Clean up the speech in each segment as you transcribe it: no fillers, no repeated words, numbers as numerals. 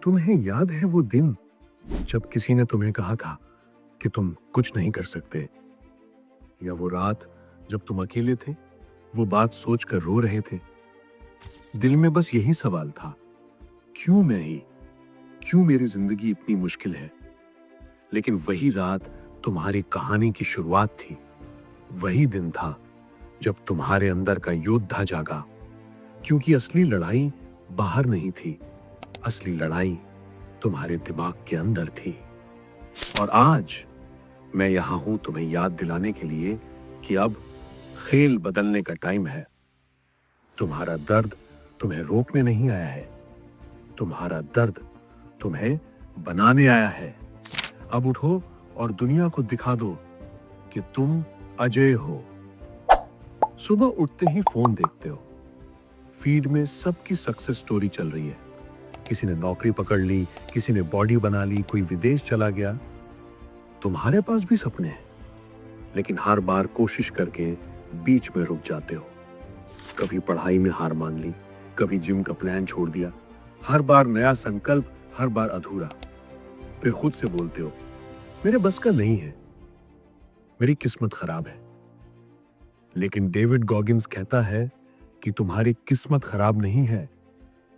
तुम्हें याद है वो दिन जब किसी ने तुम्हें कहा था कि तुम कुछ नहीं कर सकते? या वो रात जब तुम अकेले थे, वो बात सोचकर रो रहे थे? दिल में बस यही सवाल था, क्यों मैं ही? क्यों मेरी जिंदगी इतनी मुश्किल है? लेकिन वही रात तुम्हारी कहानी की शुरुआत थी। वही दिन था जब तुम्हारे अंदर का योद्धा जागा। क्योंकि असली लड़ाई बाहर नहीं थी, असली लड़ाई तुम्हारे दिमाग के अंदर थी। और आज मैं यहां हूं तुम्हें याद दिलाने के लिए कि अब खेल बदलने का टाइम है। तुम्हारा दर्द तुम्हें रोकने नहीं आया है, तुम्हारा दर्द तुम्हें बनाने आया है। अब उठो और दुनिया को दिखा दो कि तुम अजय हो। सुबह उठते ही फोन देखते हो, फीड में सबकी सक्सेस स्टोरी चल रही है। किसी ने नौकरी पकड़ ली, किसी ने बॉडी बना ली, कोई विदेश चला गया। तुम्हारे पास भी सपने हैं, लेकिन हर बार कोशिश करके बीच में रुक जाते हो। कभी पढ़ाई में हार मान ली, कभी जिम का प्लान छोड़ दिया। हर बार नया संकल्प, हर बार अधूरा। फिर खुद से बोलते हो, मेरे बस का नहीं है, मेरी किस्मत खराब है। लेकिन डेविड गॉगिंस कहता है कि तुम्हारी किस्मत खराब नहीं है,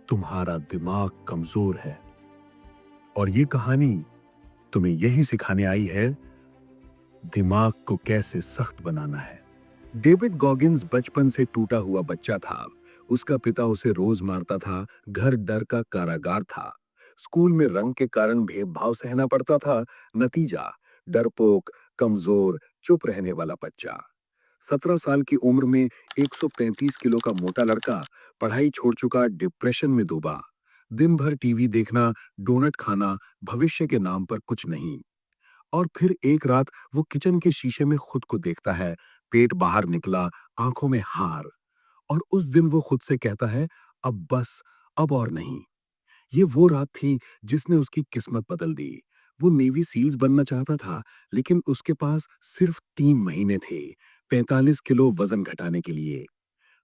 तुम्हारा दिमाग कमजोर है। और ये कहानी तुम्हें यही सिखाने आई है, दिमाग को कैसे सख्त बनाना है। डेविड गॉगिंस बचपन से टूटा हुआ बच्चा था। उसका पिता उसे रोज मारता था, घर डर का कारागार था। स्कूल में रंग के कारण भेदभाव सहना पड़ता था। नतीजा, डरपोक, कमजोर, चुप रहने वाला बच्चा। 17 साल की उम्र में 135 किलो का मोटा लड़का, पढ़ाई छोड़ चुका, डिप्रेशन में डूबा। दिन भर टीवी देखना, डोनट खाना, भविष्य के नाम पर कुछ नहीं। और फिर एक रात वो किचन के शीशे में खुद को देखता है, पेट बाहर निकला, आंखों में हार। और उस दिन वो खुद से कहता है, अब बस, अब और नहीं। ये वो रात थी जिसने उसकी किस्मत बदल दी। वो नेवी सील्स बनना चाहता था, लेकिन उसके पास सिर्फ 3 महीने थे 45 किलो वजन घटाने के लिए।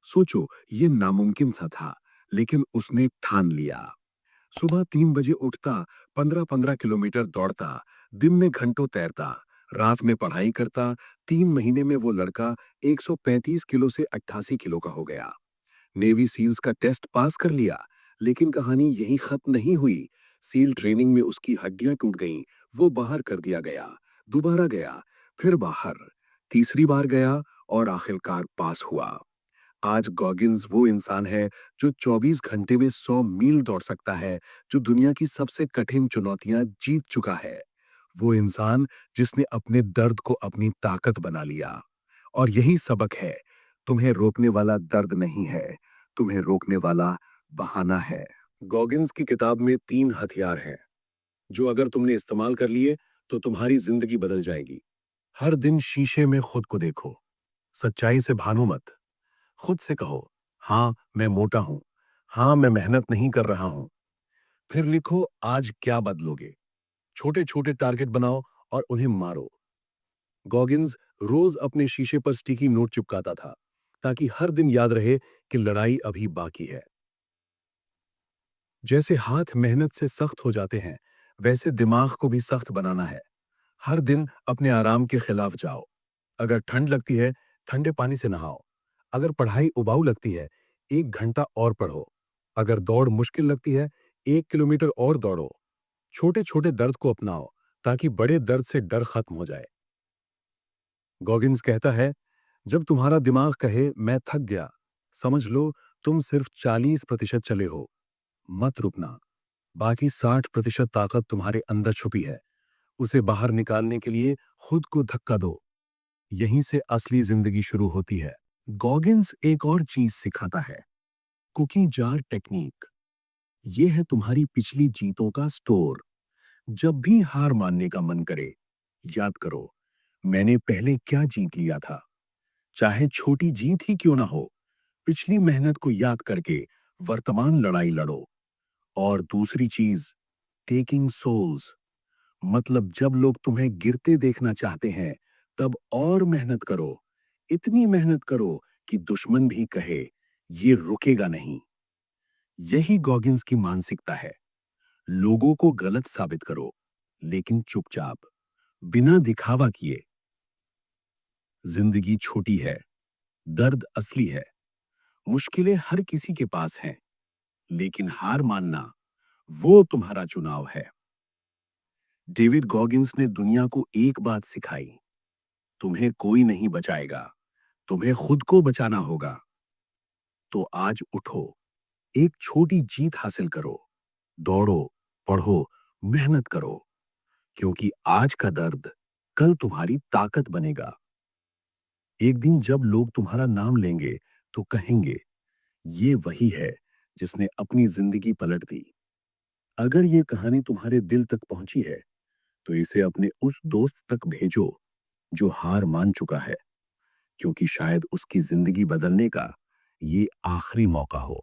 सोचो, ये नामुमकिन सा था, लेकिन उसने ठान लिया। सुबह 3 बजे उठता, 15-15 किलोमीटर दौड़ता, दिन में घंटों तैरता, रात में पढ़ाई करता। 3 महीने में वो लड़का 135 किलो से 88 किलो का हो गया। नेवी सील्स का टेस्ट पास कर लिया। लेकिन कहानी यहीं खत्म नहीं हुई। सील ट्रेनिंग में उसकी हड्डियां टूट गईं, वो बाहर कर दिया गया। दोबारा गया, फिर बाहर, तीसरी बार गया और आखिरकार पास हुआ। आज गॉगिंस वो इंसान है जो 24 घंटे में 100 मील दौड़ सकता है, जो दुनिया की सबसे कठिन चुनौतियां जीत चुका है। वो इंसान जिसने अपने दर्द को अपनी ताकत बना लिया। और यही सबक है, तुम्हें रोकने वाला दर्द नहीं है, तुम्हें रोकने वाला बहाना है। गॉगिंस की किताब में 3 हथियार हैं, जो अगर तुमने इस्तेमाल कर लिए तो तुम्हारी जिंदगी बदल जाएगी। हर दिन शीशे में खुद को देखो, सच्चाई से भानो मत। खुद से कहो, हाँ मैं मोटा हूं, हाँ मैं मेहनत नहीं कर रहा हूं। फिर लिखो, आज क्या बदलोगे। छोटे छोटे टारगेट बनाओ और उन्हें मारो। गॉगिंस रोज अपने शीशे पर स्टिकी नोट चिपकाता था, ताकि हर दिन याद रहे कि लड़ाई अभी बाकी है। जैसे हाथ मेहनत से सख्त हो जाते हैं, वैसे दिमाग को भी सख्त बनाना है। हर दिन अपने आराम के खिलाफ जाओ। अगर ठंड लगती है, ठंडे पानी से नहाओ। अगर पढ़ाई उबाऊ लगती है, 1 घंटा और पढ़ो। अगर दौड़ मुश्किल लगती है, 1 किलोमीटर और दौड़ो। छोटे छोटे दर्द को अपनाओ, ताकि बड़े दर्द से डर खत्म हो जाए। गॉगिंस कहता है, जब तुम्हारा दिमाग कहे मैं थक गया, समझ लो तुम सिर्फ 40% चले हो। मत रुकना, बाकी 60% ताकत तुम्हारे अंदर छुपी है। उसे बाहर निकालने के लिए खुद को धक्का दो। यहीं से असली जिंदगी शुरू होती है। गॉगिंस एक और चीज सिखाता है, कुकी जार टेक्निक। यह है तुम्हारी पिछली जीतों का स्टोर। जब भी हार मानने का मन करे, याद करो, मैंने पहले क्या जीत लिया था। चाहे छोटी जीत ही क्यों ना हो, पिछली मेहनत को याद करके वर्तमान लड़ाई लड़ो। और दूसरी चीज, टेकिंग सोल्स। मतलब जब लोग तुम्हें गिरते देखना चाहते हैं, तब और मेहनत करो। इतनी मेहनत करो कि दुश्मन भी कहे, ये रुकेगा नहीं। यही गॉगिंस की मानसिकता है। लोगों को गलत साबित करो, लेकिन चुपचाप, बिना दिखावा किए। जिंदगी छोटी है, दर्द असली है, मुश्किलें हर किसी के पास हैं, लेकिन हार मानना वो तुम्हारा चुनाव है। डेविड गॉगिंस ने दुनिया को एक बात सिखाई, तुम्हें कोई नहीं बचाएगा, तुम्हें खुद को बचाना होगा। तो आज उठो, एक छोटी जीत हासिल करो, दौड़ो, पढ़ो, मेहनत करो, क्योंकि आज का दर्द कल तुम्हारी ताकत बनेगा। एक दिन जब लोग तुम्हारा नाम लेंगे तो कहेंगे, ये वही है जिसने अपनी जिंदगी पलट दी। अगर ये कहानी तुम्हारे दिल तक पहुंची है, तो इसे अपने उस दोस्त तक भेजो जो हार मान चुका है, क्योंकि शायद उसकी जिंदगी बदलने का ये आखिरी मौका हो।